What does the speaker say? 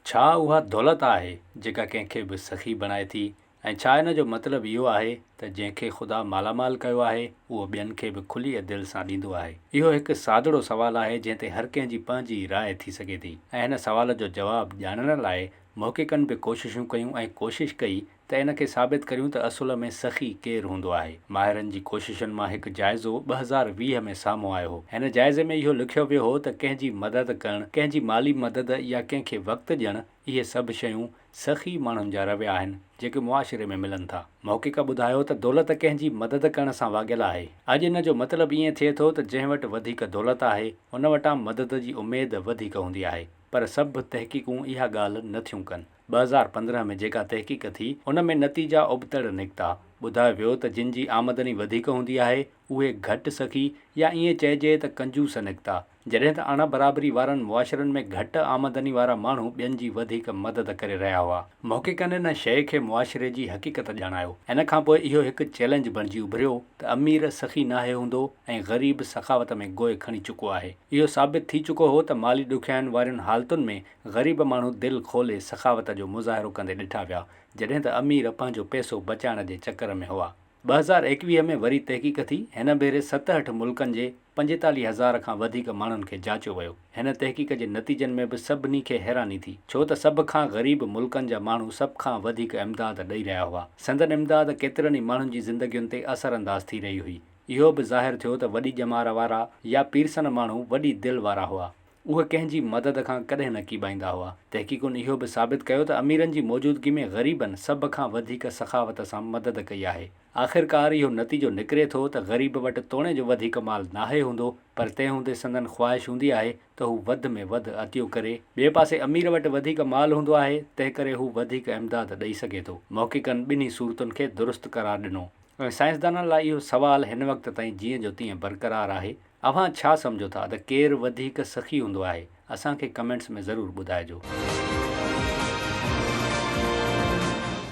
छा उहा दौलत आहे जेका कंहिंखे बि सखी बणाए थी ऐं छा इन जो मतिलबु इहो आहे त जंहिंखे ख़ुदा मालामाल कयो आहे उहो ॿियनि खे बि खुली दिलि सां ॾींदो आहे। इहो हिकु सादड़ो सुवालु आहे जंहिं ते हर कंहिंजी पंहिंजी राय थी सघे थी ऐं हिन सुवाल जो जवाबु ॼाणण लाइ महक़िक़नि बि कोशिशूं कयूं ऐं कोशिशि कई त इन खे साबित करियूं त असुल में सखी केरु हूंदो आहे। माहिरनि जी कोशिशुनि मां हिकु जाइज़ो 2020 में साम्हूं आयो हो। हिन जाइज़े में इहो लिखियो वियो हो त कंहिंजी मदद करणु, कंहिंजी माली मदद या कंहिंखे वक़्तु ॾियणु, इहे सभु शयूं सखी माण्हुनि जा रविया आहिनि जेके मुआशिरे में मिलनि था। महक़िक़ ॿुधायो त दौलत कंहिंजी मदद करण सां वाॻियल आहे। अॼु इन जो मतिलबु ईअं थिए थो त जंहिं वटि वधीक दौलत आहे उन वटां मदद जी उमेद वधीक हूंदी आहे, पर सभु तहक़ीक़ूं इहा ॻाल्हि नथियूं कनि। 2015 में जेका तहक़ीक़ थी उन में नतीजा उबतड़ निकिता। ॿुधायो वियो त जिन जी आमदनी वधीक हूंदी आहे उहे घटि सखी या ईअं चइजे त कंजूस निकिता, जॾहिं त अण बराबरी वारनि मुआशिरनि में घटि आमदनी वारा माण्हू ॿियनि जी वधीक मदद करे रहिया हुआ। महक़िक़नि इन शइ खे मुआशिरे जी हक़ीक़त ॼाणायो। इन खां पोइ इहो हिकु चैलेंज बणिजी उभरियो त अमीर सखी नाहे हूंदो ऐं ग़रीब सखावत में गोए खणी चुको आहे। इहो साबित थी चुको हो त माली ॾुखियाईनि वारियुनि हालतुनि में ग़रीब माण्हू दिलि खोले सखावत जो मुज़ाहिरो कंदे ॾिठा विया, जॾहिं त अमीर पंहिंजो पैसो बचाइण जे चकर में हुआ। 2021 में वरी तहक़ीक़ थी। हिन भेरे 67 मुल्कनि जे 45,000 खां वधीक माण्हुनि खे जाचियो वियो। हिन तहक़ीक़ जे नतीजनि में बि सभिनी खे हैरानी थी, छो त सभ खां ग़रीब मुल्कनि जा माण्हू सभ खां वधीक इमदाद ॾेई रहिया हुआ। संदन इमदाद केतिरनि ई माण्हुनि जी ज़िंदगियुनि ते असरअंदाज़ थी रही हुई। इहो बि ज़ाहिर थियो त वॾी ॼमार वारा या पीरसन माण्हू वॾी दिलि वारा हुआ। उहे कंहिंजी मदद खां कॾहिं न कीबाईंदा हुआ। तहक़ीक़ुनि इहो बि साबित कयो त अमीरनि जी मौजूदगी में ग़रीबनि सभ खां वधीक सखावत सां मदद कई आहे। आख़िरकार इहो नतीजो निकिरे थो त ग़रीब वटि तोणे जो वधीक माल नाहे हूंदो, पर तंहिं हूंदे संदन ख़्वाहिश हूंदी आहे त हू वधि में वधि अतियो करे। ॿिए पासे अमीर वटि वधीक माल हूंदो आहे, तंहिं करे हू वधीक इमदाद ॾेई सघे थो। महक़िक़नि ॿिन्ही सूरतुनि खे दुरुस्त करार ॾिनो ऐं साइंसदाननि लाइ इहो सवालु हिन वक़्त ताईं जीअं जो तीअं बरक़रार आहे। अव्हां छा सम्झो था त केरु वधीक सखी हूंदो आहे? असांखे कमेंट्स में ज़रूरु ॿुधाइजो।